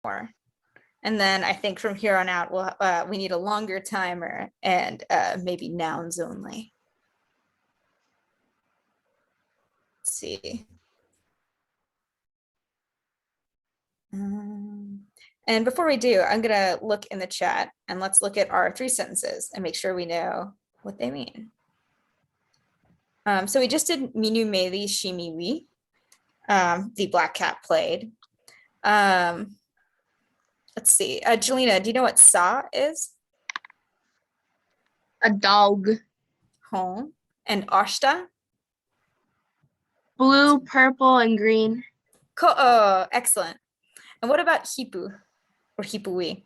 more. And then I think from here on out, we need a longer timer and maybe nouns only. Let's see. And before we do, I'm gonna look in the chat and let's look at our 3 sentences and make sure we know what they mean. So we just did Minu Meili Shimiwi. The black cat played. Let's see. Jelena, do you know what sa is? A dog. Home. And ashta? Blue, purple, and green. Oh, excellent. And what about hipu or hipui?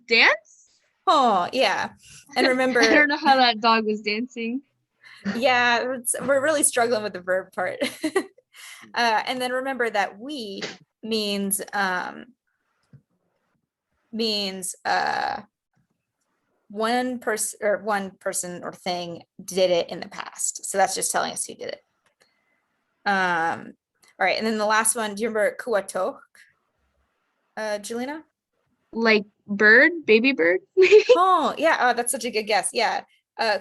Dance? Oh, yeah. And remember, I don't know how that dog was dancing. Yeah, we're really struggling with the verb part. And then remember that we means one person or thing did it in the past. So that's just telling us who did it. All right, and then the last one, do you remember kuatok, Jelena? Like bird, baby bird? Oh, yeah, oh, that's such a good guess. Yeah,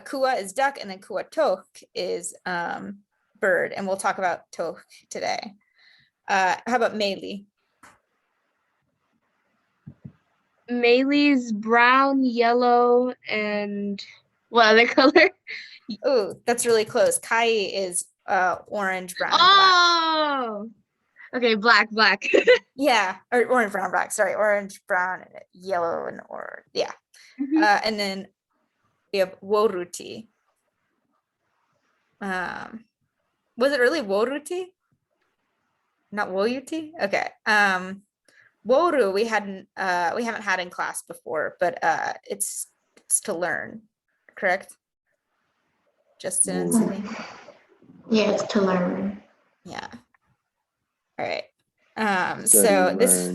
kua is duck, and then kuatok is bird, and we'll talk about tok today. How about meili? Meili's brown, yellow, and what other color? Oh, that's really close. Kai is orange, brown, oh, black. Okay, black. Yeah, or orange, brown, black. Sorry, orange, brown, yellow, and orange. Yeah. And then we have woruti. Was it really woruti? Not woyuti? Okay. Woru we haven't had in class before, but it's to learn, correct? Justin and Sydney. Yeah, it's to learn. Yeah. All right. So this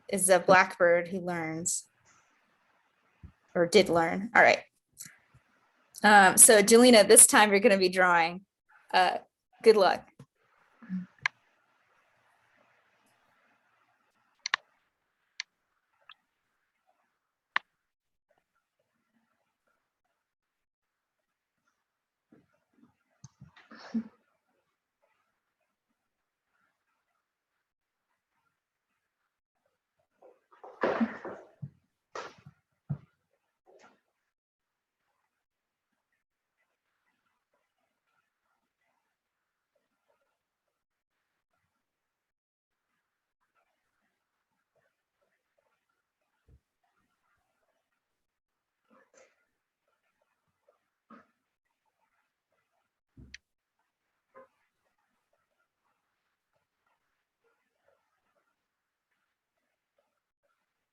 is a blackbird who learns or did learn. All right. So Jelena, this time you're going to be drawing. Good luck.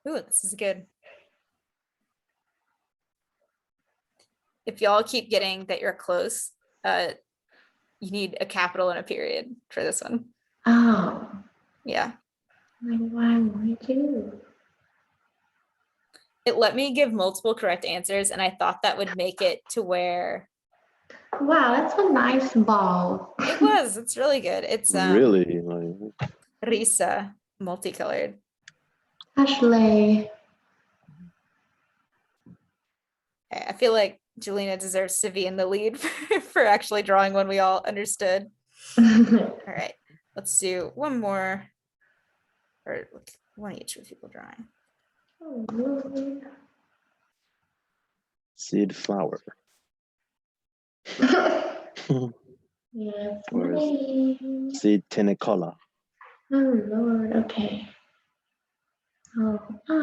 Ooh, this is good. If y'all keep getting that you're close, you need a capital and a period for this one. Oh. Yeah. Why would you? It let me give multiple correct answers, and I thought that would make it to where. Wow, that's a nice ball. It was. It's really good. It's really like Risa, multicolored. Ashley. I feel like Jelena deserves to be in the lead for actually drawing one we all understood. All right, let's do one more, or one each with people drawing. Oh, seed flower. yes. Seed Tinicola. Oh Lord. Okay. Oh,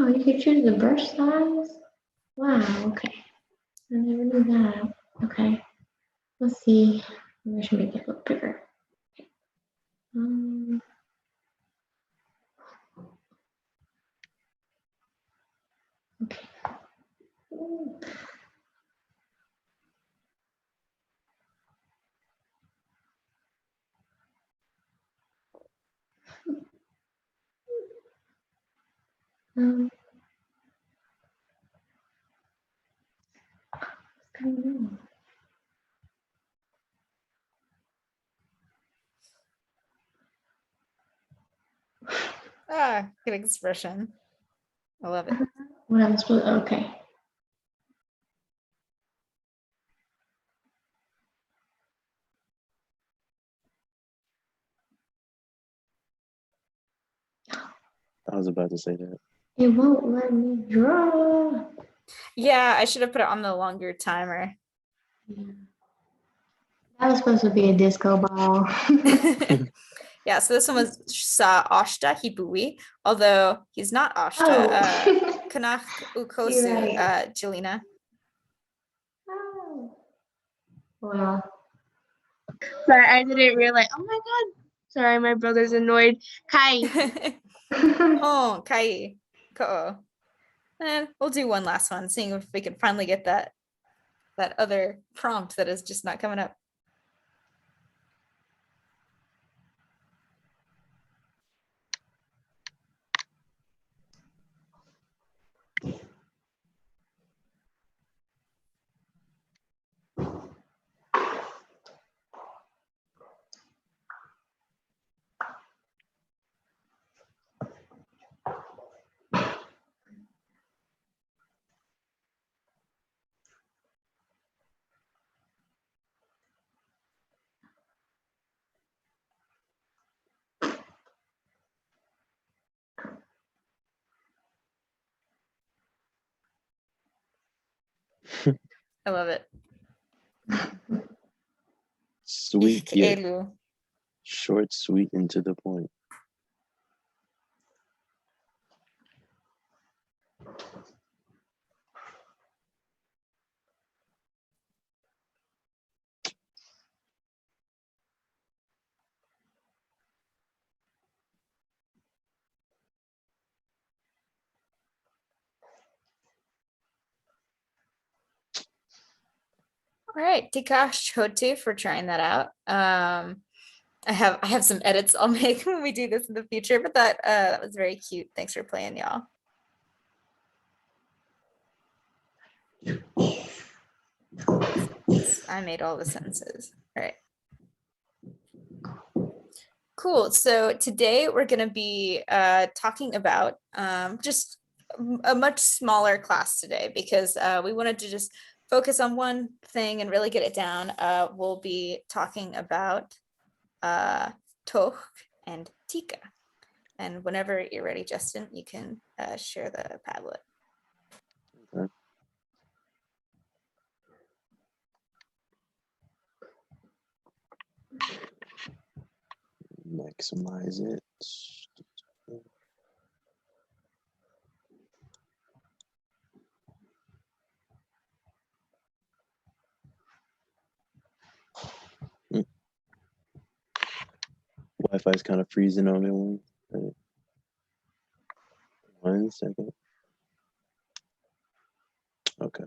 you could choose the brush size. Wow. Okay. I never knew that. Okay. Let's see. Maybe I should make it look bigger. Okay. What's going on? Ah, good expression. I love it. What I'm supposed okay. I was about to say that. It won't let me draw. Yeah, I should have put it on the longer timer. Yeah. That was supposed to be a disco ball. Yeah, so this one was Ashta Hibui, although he's not Ashta. Oh. Kanach You're Ukosu, right. Jelena. Oh. Well, Sorry, I didn't realize. Oh my god. Sorry, my brother's annoyed. Kai. Oh, Kai. Ko'o. And we'll do one last one, seeing if we can finally get that other prompt that is just not coming up. I love it. Sweet Ich yet elu. short, sweet, and to the point. All right, Tikka Chotu for trying that out. I have some edits I'll make when we do this in the future, but that was very cute. Thanks for playing, y'all. I made all the sentences. All right. Cool. So today we're going to be talking about just a much smaller class today because we wanted to just focus on one thing and really get it down. We'll be talking about Toch and Tikka. And whenever you're ready, Justin, you can share the Padlet. Okay. Maximize it. Wi-Fi is kind of freezing on me. One second. Okay.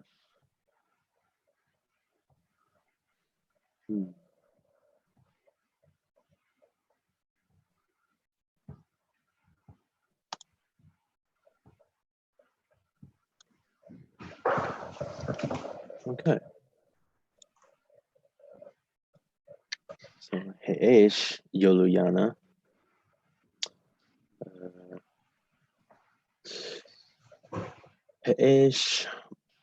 Okay. So, Heesh, Yoluyana. Heesh,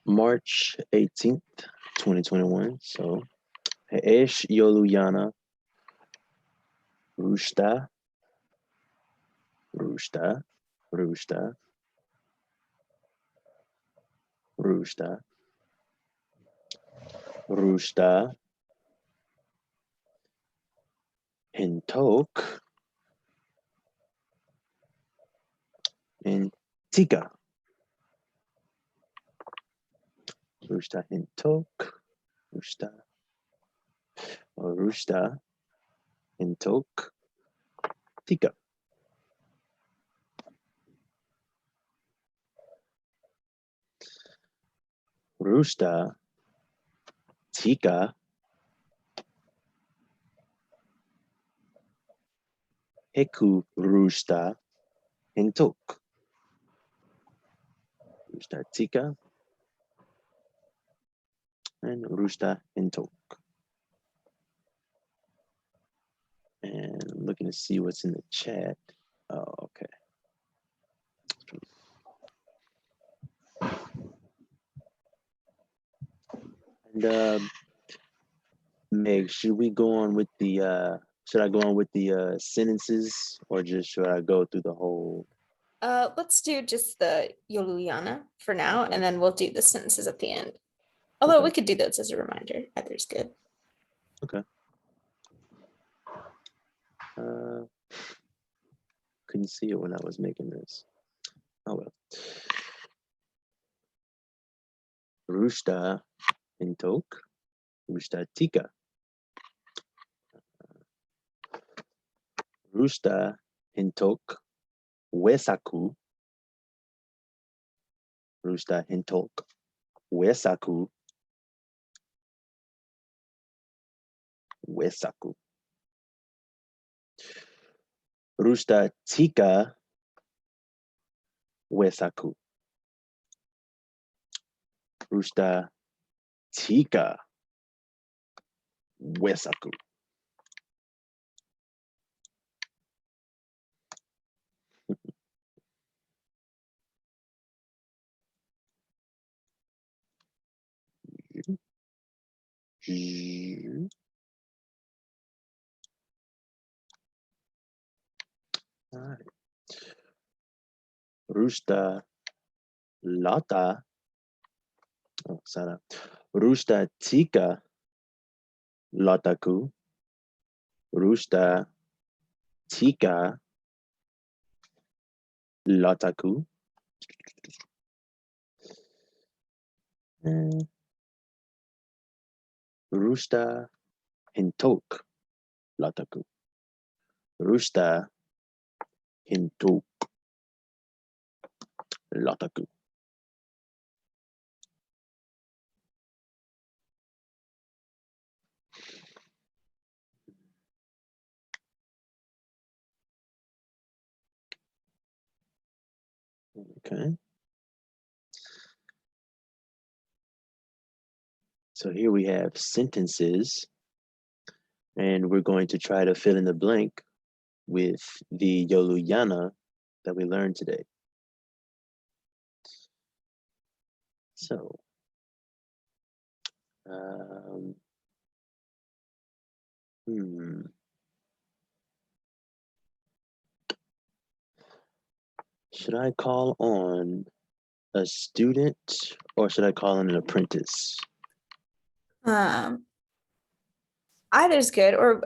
March 18th, 2021. So, Heesh, Yoluyana. Rushta. Rushta. Rushta. Rushta. Rushta. Hintok. And Tikka. Rushta Hintok. Rushta. Rushta Hintok. Tikka. Rushta Tikka. Heku Rushta Hintok. Rushta Tikka. And Rushta Hintok. And looking to see what's in the chat. Oh, okay. And Meg, should we go on with the should I go on with the sentences, or just should I go through the whole? Let's do just the Yoluyana for now, Okay. and then we'll do the sentences at the end. Although Okay. we could do those as a reminder. Either's good. Okay. Couldn't see it when I was making this. Oh well. Rushta hintok, rushta tika. Rushta hintok wesaku. Rushta hintok wesaku. Wesaku. Rushta tika wesaku. Rushta tika wesaku. All right. Rushta lata. Oh, Sarah. Rushta tika lataku. Rushta tika lataku. And Rushta hintok lataku. Rushta hintok lataku. Okay. So here we have sentences, and we're going to try to fill in the blank with the Yoluyana that we learned today. So, should I call on a student or should I call on an apprentice? Either's good, or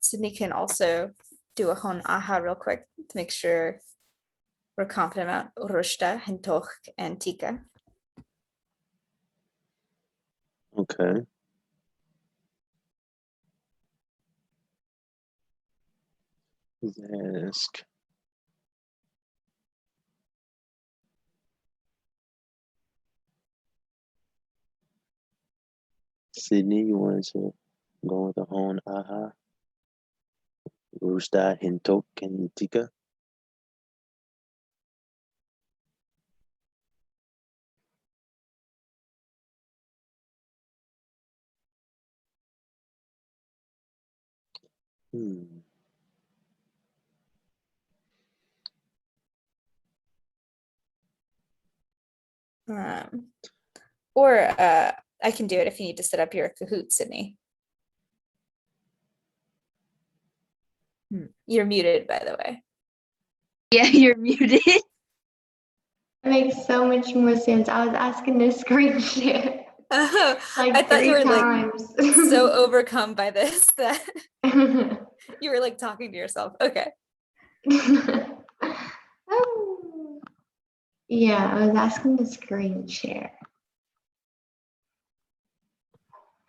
Sydney can also do a hon aha real quick to make sure we're confident about Rushta, Hintoch, and Tikka. Okay. Let's ask. Sydney, you wanted to go with the hon aha? Rushta, Hintok, and Tikka? Or I can do it if you need to set up your Kahoot, Sydney. You're muted, by the way. Yeah, you're muted. It makes so much more sense. I was asking to screen share I like thought you 3 were times. like so overcome by this that you were like talking to yourself. Okay. Oh. Yeah, I was asking to screen share.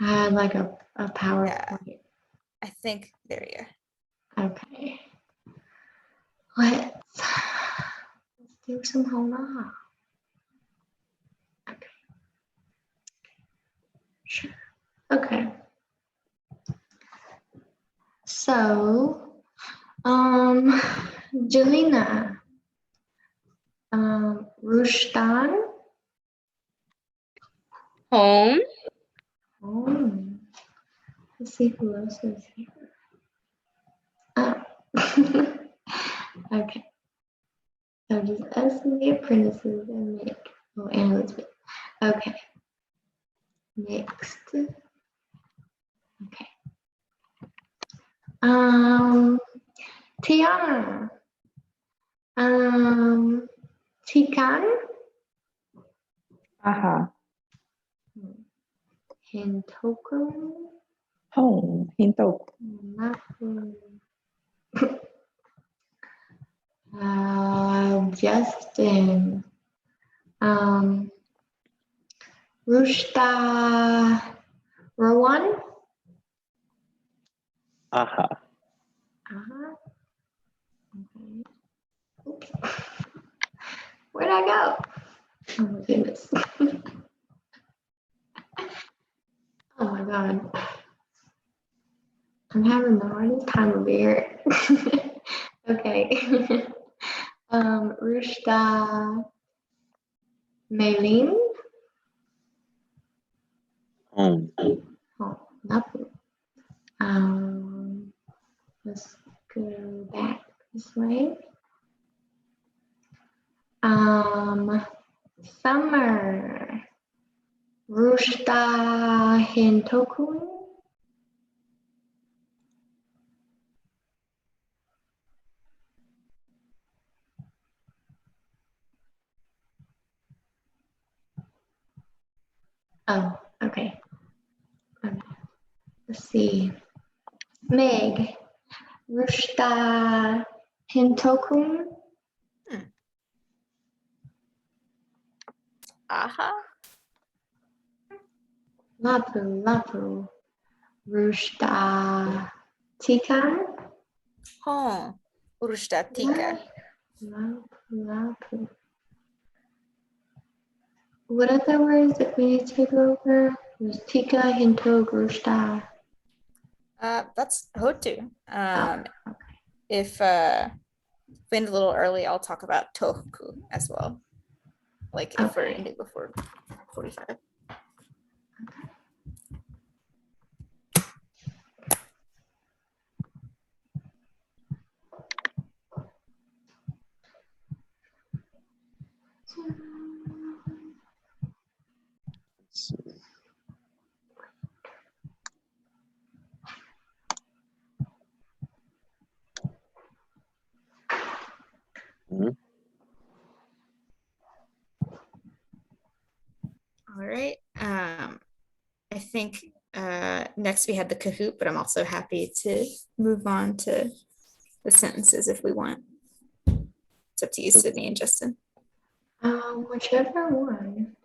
I had like a PowerPoint. I think there you go. Okay. Let's do some hona. Okay. Sure. Okay. So, Jelena, Rushdan. Home. Let's see who else is here. Oh. Okay. So just us and the apprentices and Nick. Oh, and Elizabeth. Okay. Next. Okay. Tiana. Tikan. Aha. Hintoku. Home. Hinto. Mapu. Justin. Rushta. Rowan. Aha. Uh-huh. Okay. Oops. Where'd I go? Oh my goodness. Oh my god. I'm having the hardest time of year. Okay. Rushta Maylin. Home. Oh, nothing. Let's go back this way. Summer. Rushta Hintoku. Oh, okay. Let's see. Meg. Rushta Hintoku. Aha. Lapu. Rushta Tikka. Home. Urushta Tikka. Lapu. What other words that we need to take over? Was Tikka, Hinto, Rushta. That's Hotu. Okay. If we end a little early, I'll talk about Tohoku as well. Like if we're Okay. ending before 45. Let's see. Mhm. All right. I think next we had the kahoot, but I'm also happy to move on to the sentences if we want. It's up to you, Sydney and Justin. Whichever one.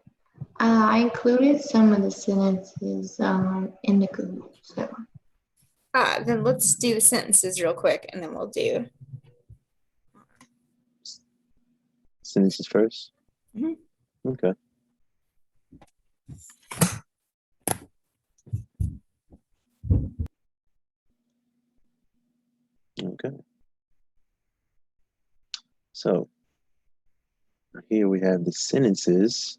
I included some of the sentences in the Kahoot. So. Then let's do the sentences real quick and then we'll do. Sentences first. Mhm. Okay. Okay. So here we have the sentences.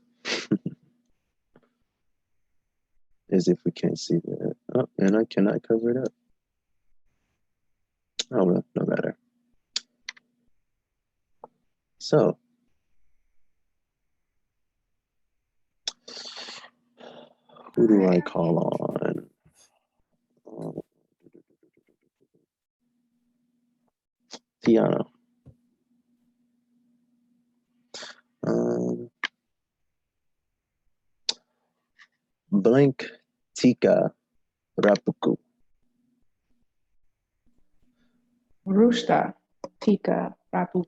As if we can't see that. Oh, and I cannot cover it up. Oh, well, no matter. So, who do I call on? Tiana. Blank Tikka Rapuku. Rushta. Tikka. Rapu.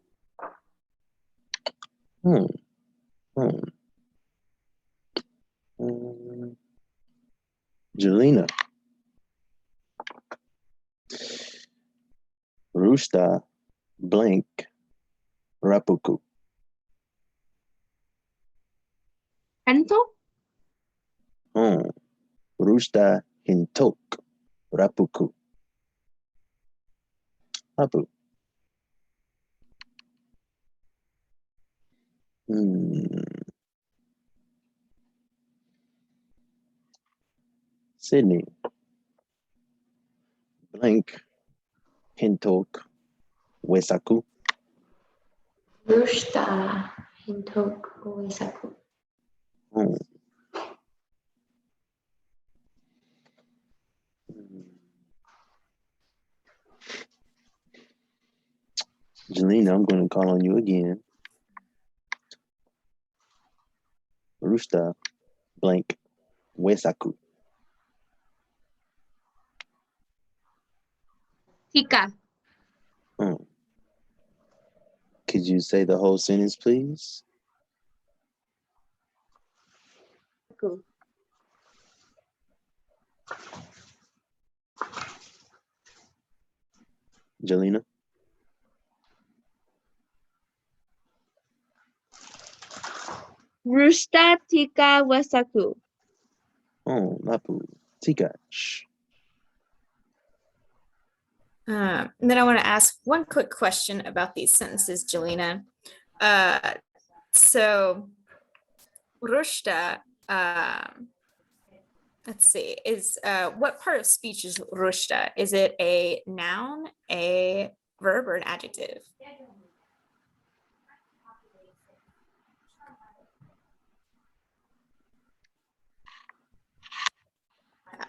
Jelena. Rushta blank Rapuku. Ento? Rushta Hintok Rapuku. Rapu. Sydney. Blank Hintok Wesaku. Rushta Hintoku Uesaku. Jelena, I'm going to call on you again. Rusta blank wesaku. Tikka. Could you say the whole sentence, please? Cool. Jelena? Rusta Tikka Wasaku. Oh, Mapu. Tikka. And then I want to ask one quick question about these sentences, Jelena. So Rushta, let's see, is what part of speech is Rushta? Is it a noun, a verb, or an adjective?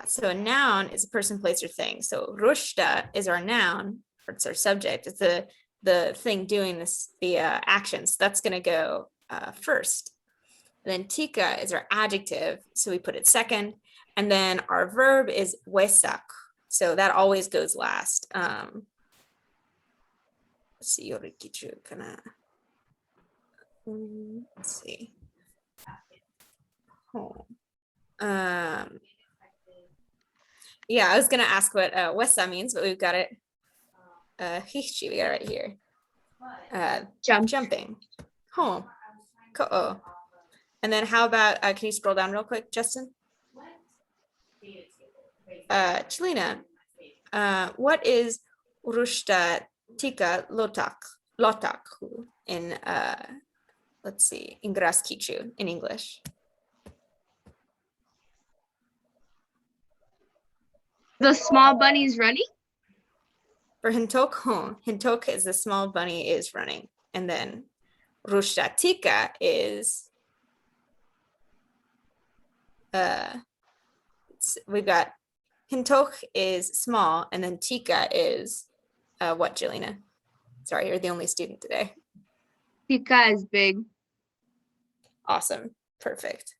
So a noun is a person, place, or thing. So rushta is our noun, or it's our subject. It's the thing doing this, the actions. That's going to go first. And then tika is our adjective, so we put it second. And then our verb is wesak, so that always goes last. Let's see, let's see. Yeah, I was gonna ask what wesa means, but we've got it. Hichi, we got it right here. Jumping. Home. Ko'o. And then how about, can you scroll down real quick, Justin? Chelina, what is rushta tika lotaku in, let's see, in Graskichu in English? The small bunny's running? For hintok, hintok is the small bunny is running. And then rushta tika is, we've got hintok is small, and then tika is what, Jelena? Sorry, you're the only student today. Tikka is big. Awesome, perfect.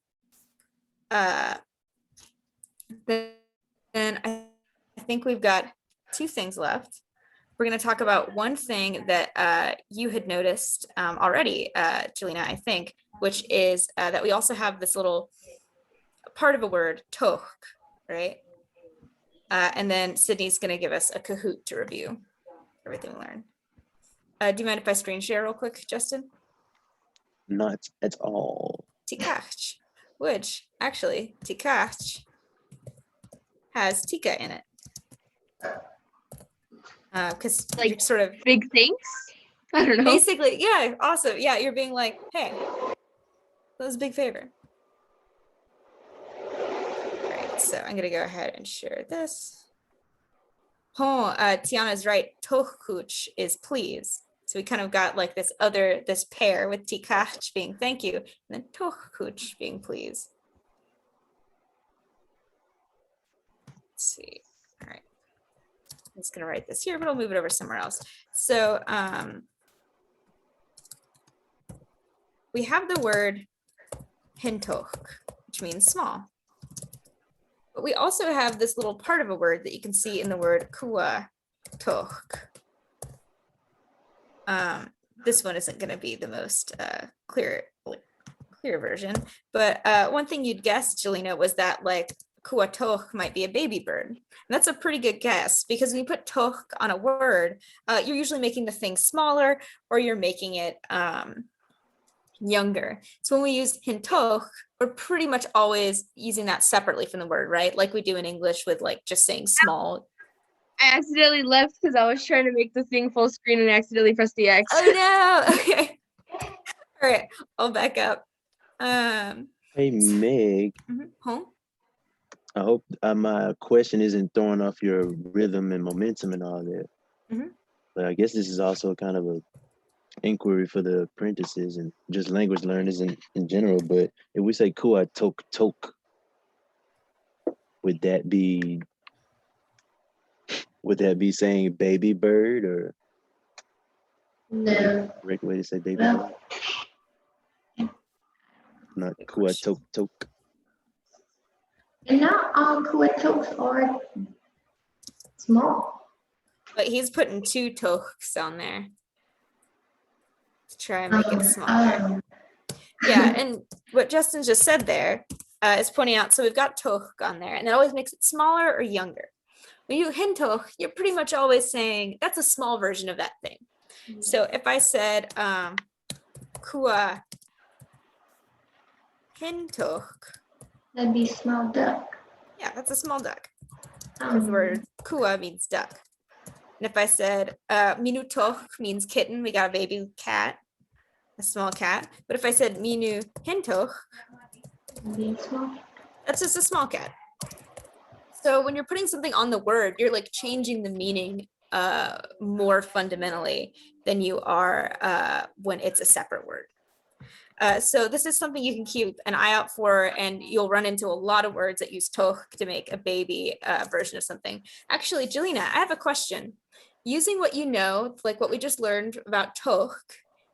Then I think we've got two things left. We're going to talk about one thing that you had noticed already, Jelena, I think, which is that we also have this little part of a word, toch, right? And then Sydney's going to give us a kahoot to review everything we learned. Do you mind if I screen share real quick, Justin? Not at all. Tikach, which actually, tikach has tika in it. Because Like, you're sort of big things? I don't know. basically, yeah, awesome. Yeah, you're being like, hey, that was a big favor. All right, so I'm gonna go ahead and share this. Oh, Tiana's right. Tohkuch is please. So we kind of got like this pair with tikach being thank you, and then tohkuch being please. Let's see. All right. I'm just gonna write this here, but I'll move it over somewhere else. So we have the word hintoch, which means small. But we also have this little part of a word that you can see in the word kua toch. This one isn't going to be the most clear version, but one thing you'd guess, Jelena, was that like kua toch might be a baby bird. And that's a pretty good guess, because when you put toch on a word, you're usually making the thing smaller, or you're making it younger. So when we use hintoch, we're pretty much always using that separately from the word, right? Like we do in English with like just saying small. I accidentally left because I was trying to make the thing full screen and accidentally pressed the X. Oh no. Okay. All right, I'll back up. Hey, Meg. Home. I hope my question isn't throwing off your rhythm and momentum and all that. But I guess this is also kind of a inquiry for the apprentices and just language learners in general. But if we say kua tok tok, would that be saying baby bird, or No. Correct way to say baby Well, bunny. Not kuatok tok. and not all kuatoks are small. But he's putting 2 tohks on there to try and make it smaller. Yeah, and what Justin just said there is pointing out, so we've got toh on there, and that always makes it smaller or younger. When you hintoh, you're pretty much always saying that's a small version of that thing. So if I said kua hintoh, That'd be small duck. yeah, that's a small duck. Because the word kua means duck. And if I said minu toh means kitten, we got a baby cat, a small cat. But if I said minu hintoh, Be small. that's just a small cat. So when you're putting something on the word, you're like changing the meaning more fundamentally than you are when it's a separate word. So this is something you can keep an eye out for, and you'll run into a lot of words that use toh to make a baby version of something. Actually, Jelena, I have a question. Using what you know, like what we just learned about toh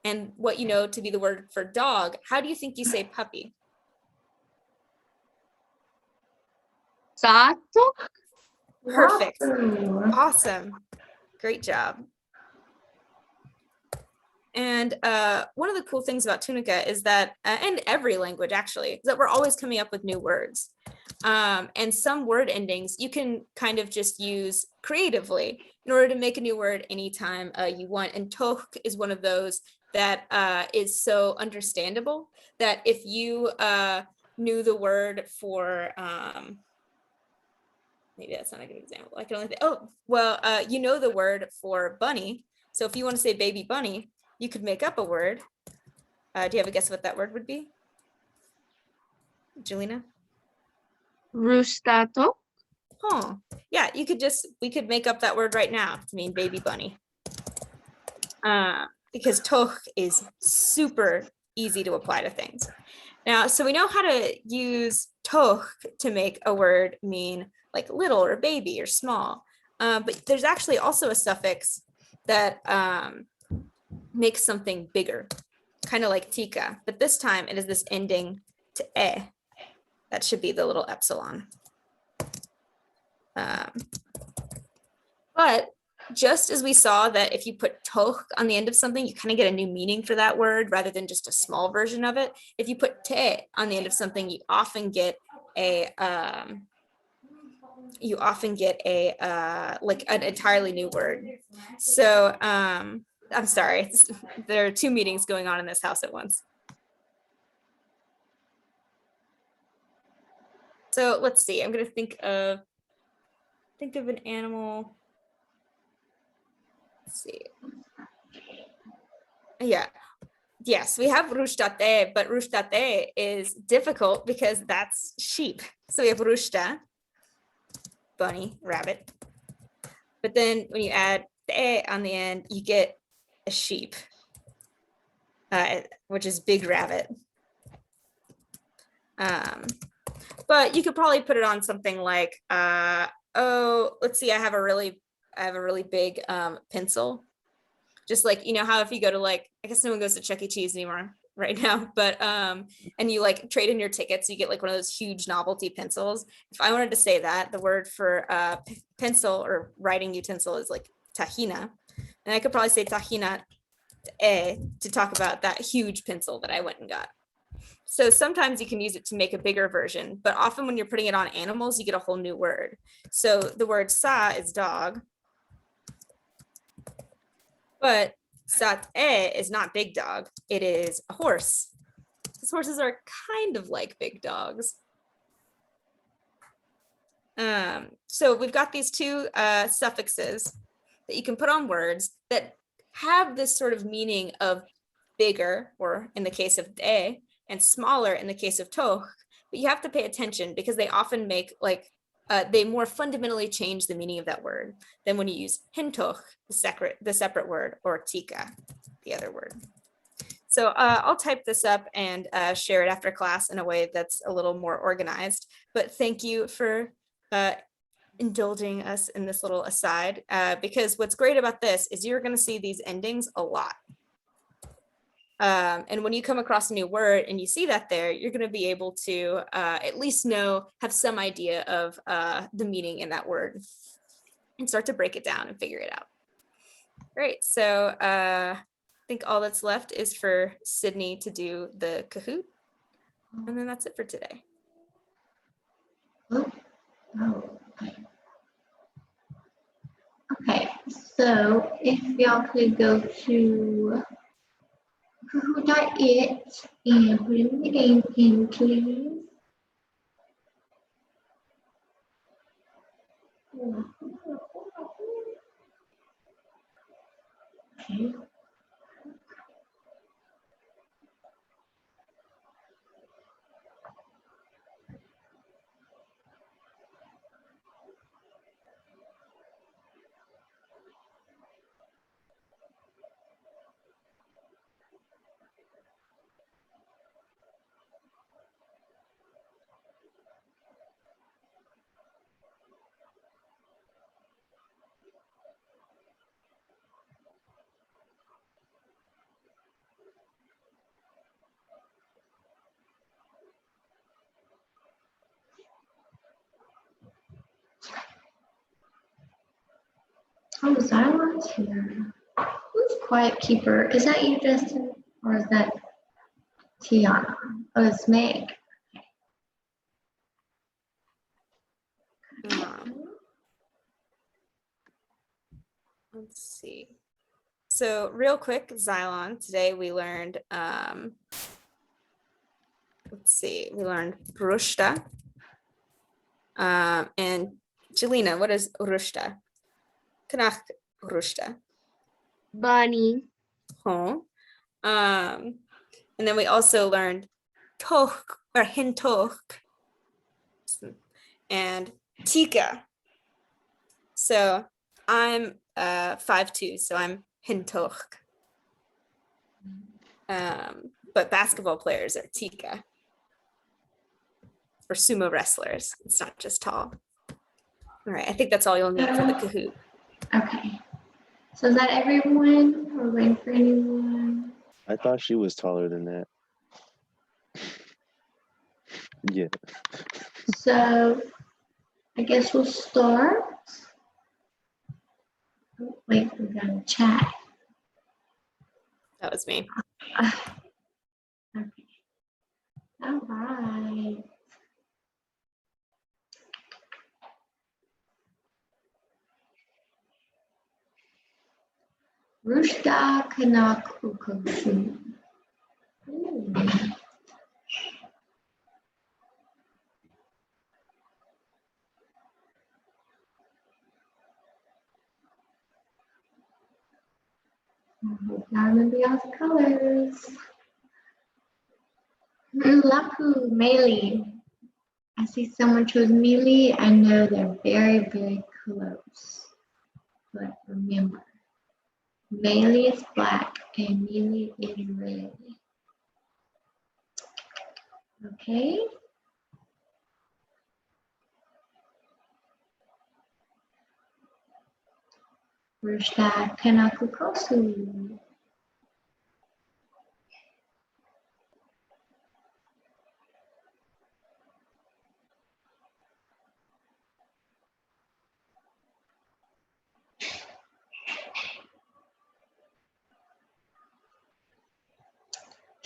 and what you know to be the word for dog, how do you think you say puppy? Sato. Perfect. Wow. Awesome. Great job. And one of the cool things about Tunica is that, and every language actually, is that we're always coming up with new words. And some word endings you can kind of just use creatively in order to make a new word anytime you want. And toh is one of those that is so understandable that if you knew the word for, maybe that's not a good example. I can only think, oh, well, you know the word for bunny. So if you want to say baby bunny, you could make up a word. Do you have a guess what that word would be? Jelena? Rustato. Oh, yeah, we could make up that word right now to mean baby bunny. Because toh is super easy to apply to things. Now, so we know how to use toh to make a word mean like little or baby or small. But there's actually also a suffix that makes something bigger, kind of like Tikka, but this time it is this ending to e. That should be the little epsilon. But just as we saw that if you put toh on the end of something, you kind of get a new meaning for that word rather than just a small version of it. If you put te on the end of something, you often get a like an entirely new word. So I'm sorry, there are 2 meetings going on in this house at once. So let's see, I'm gonna think of an animal. Let's see. Yeah, yes, we have rushtate, but rushtate is difficult because that's sheep. So we have rushta, bunny, rabbit. But then when you add te on the end, you get a sheep, which is big rabbit. But you could probably put it on something like, oh, let's see, I have a really big pencil. Just like, you know how if you go to like, I guess no one goes to Chuck E. Cheese anymore right now, but and you like trade in your tickets, you get like one of those huge novelty pencils. If I wanted to say that, the word for pencil or writing utensil is like tahina. And I could probably say tahina to talk about that huge pencil that I went and got. So sometimes you can use it to make a bigger version, but often when you're putting it on animals, you get a whole new word. So the word sa is dog, but sat is not big dog, it is a horse. Because horses are kind of like big dogs. So we've got these 2 suffixes that you can put on words that have this sort of meaning of bigger, or in the case of de, and smaller in the case of toh, but you have to pay attention because they often make like, they more fundamentally change the meaning of that word than when you use hintoh, the separate word, or tikka, the other word. So I'll type this up and share it after class in a way that's a little more organized, but thank you for indulging us in this little aside, because what's great about this is you're going to see these endings a lot. And when you come across a new word and you see that there, you're going to be able to at least have some idea of the meaning in that word and start to break it down and figure it out. Great. So I think all that's left is for Sydney to do the Kahoot. And then that's it for today. Oh, okay. Okay, so if y'all could go to kahoot.it and put in the game pin, please. Okay. Oh, Xylon's here. Who's Quiet Keeper? Is that you, Justin? Or is that Tiana? Oh, it's Meg. Let's see. So real quick, Xylon, today we learned, let's see, we learned Rushta. And Jelena, what is Rushta? Kanach Rushta. Bunny. Oh. And then we also learned Toch or Hintoch and Tikka. So I'm 5'2", so I'm Hintoch. But basketball players are Tikka. For sumo wrestlers, it's not just tall. All right, I think that's all you'll need for the Kahoot. Okay. So is that everyone? Or waiting for anyone? I thought she was taller than that. Yeah. So I guess we'll start. Oh, wait, we got a chat. That was me. Okay. All right. Rushda Kanak Ukoshu. Now remember y'all's colors. Lapu, Melee. I see someone chose Melee. I know they're very, very close. But remember, Melee is black and Melee is red. Okay? Rushda Kanakukosu.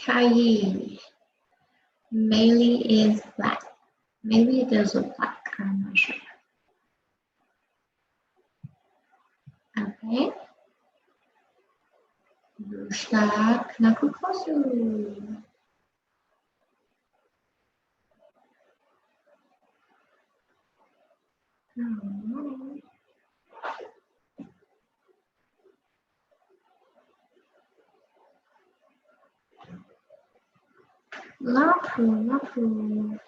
Kai. Melee is black. Maybe it does look black. I'm not sure. Okay. Rushda Kanakukosu. Lapu.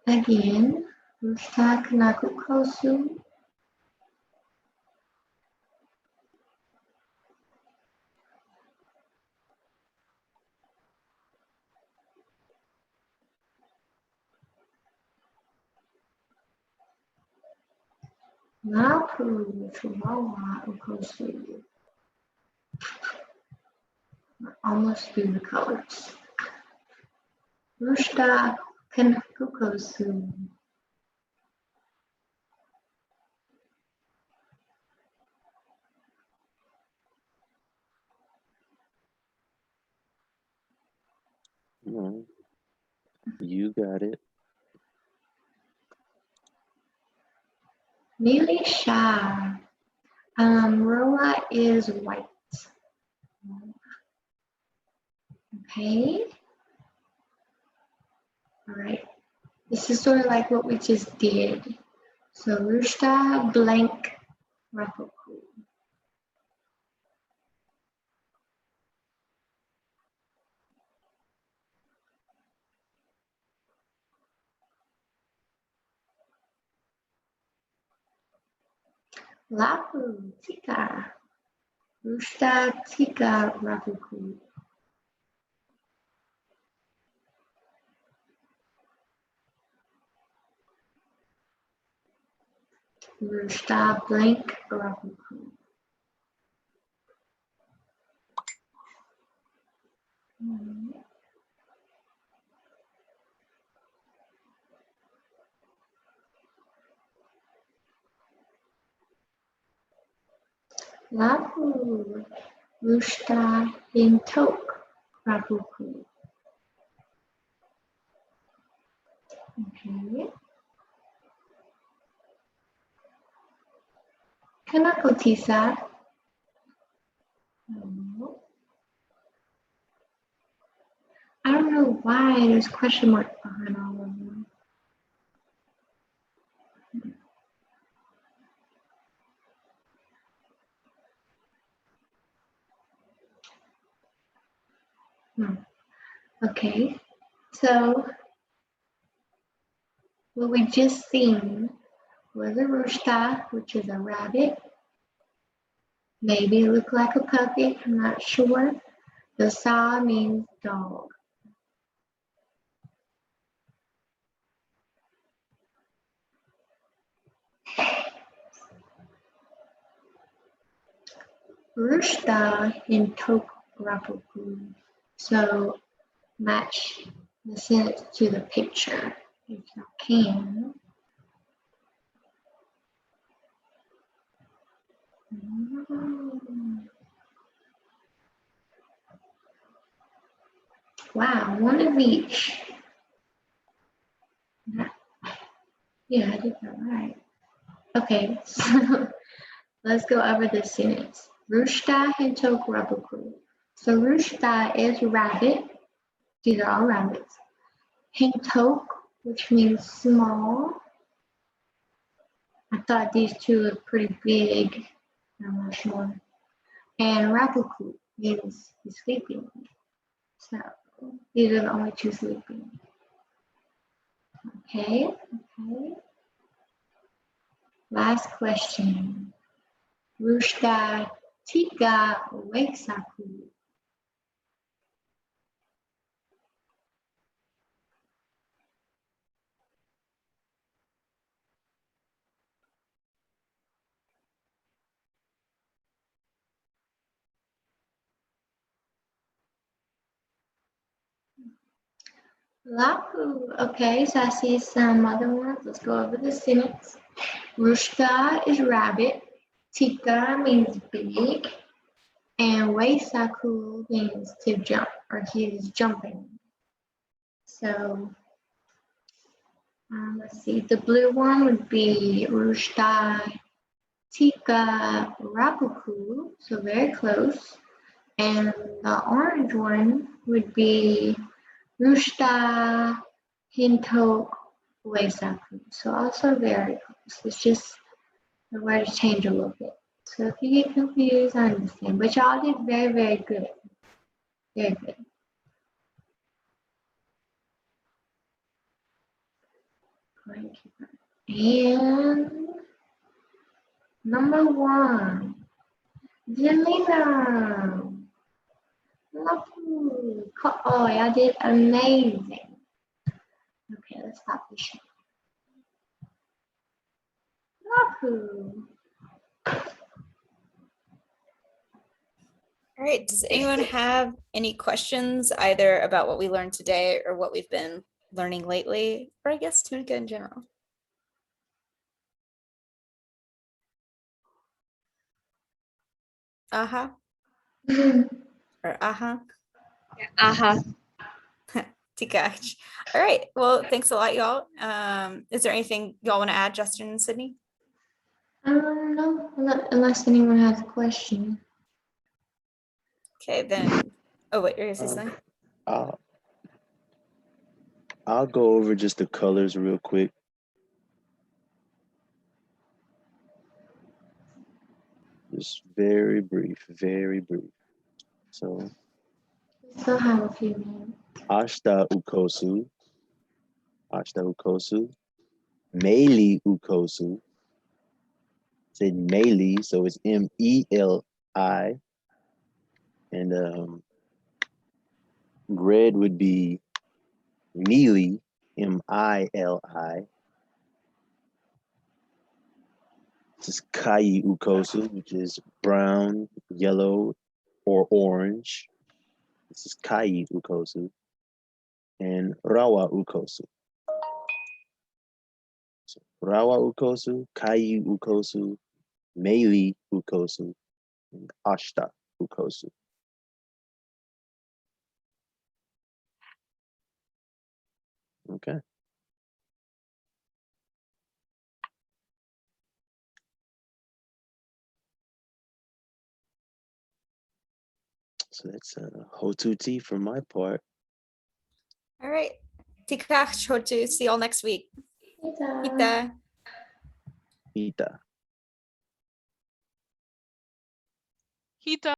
Again, Rushda Kanakukosu. Lapu, Chihuahua, Okosu. We're almost through the colors. Rushta, Kanakukosu. No, you got it. Nilisha. Roa is white. Okay. All right. This is sort of like what we just did. So Rushta blank Rapuku. Lapu Tikka. Rushta Tikka Rapuku. Rushta blank Rapuku. Lapu Rushta Hintok Rapuku. Okay. Kanakotisa. I don't know why there's question marks behind all of them. Okay, so what we just seen was a rooster, which is a rabbit. Maybe it looked like a puppy, I'm not sure. The sa means dog. Rooster in tok rapuku. So match the sentence to the picture if you can. Wow, one of each. Yeah, I did that right. Okay, so let's go over the sentence. Rushta hintok rapuku. So Rushta is rabbit. These are all rabbits. Hintok, which means small. I thought these two were pretty big. I'm not sure. And rapuku means he's sleeping. So these are the only two sleeping. Okay, okay. Last question. Rushta Tikka Waksaku. Lapu. Okay, so I see some other ones. Let's go over the sentence. Rushta is rabbit. Tikka means big. And Waisaku means to jump, or he is jumping. So let's see, the blue one would be Rushta Tikka Rapuku, so very close. And the orange one would be Rushta Hintok Waisaku, so also very close. It's just the words change a little bit. So if you get confused, I understand. But y'all did very, very good. Very good. And number one, Jelena. Lovely. Oh, y'all did amazing. Okay, let's stop the show. Who? All right, does anyone have any questions either about what we learned today or what we've been learning lately, or I guess Tunica in general? Uh-huh. Or uh-huh. Aha. Tikka. All right, well, thanks a lot, y'all. Is there anything y'all want to add, Justin and Sydney? No, unless anyone has a question. Okay, then, oh, wait, you're gonna say something? I'll go over just the colors real quick. Just very brief, very brief. So, We still have a few minutes. Ashta Ukosu, Meli Ukosu. Say Meli, so it's M-E-L-I. And red would be Mili, M-I-L-I. This is Kai Ukosu, which is brown, yellow, or orange. This is Kai Ukosu. And Rawa Ukosu. So Rawa Ukosu, Kai Ukosu, Meli Ukosu, and Ashta Ukosu. Okay. So that's Hotuti for my part. All right. Tikka, Chotu, see y'all next week. Kita. Ita. Hita.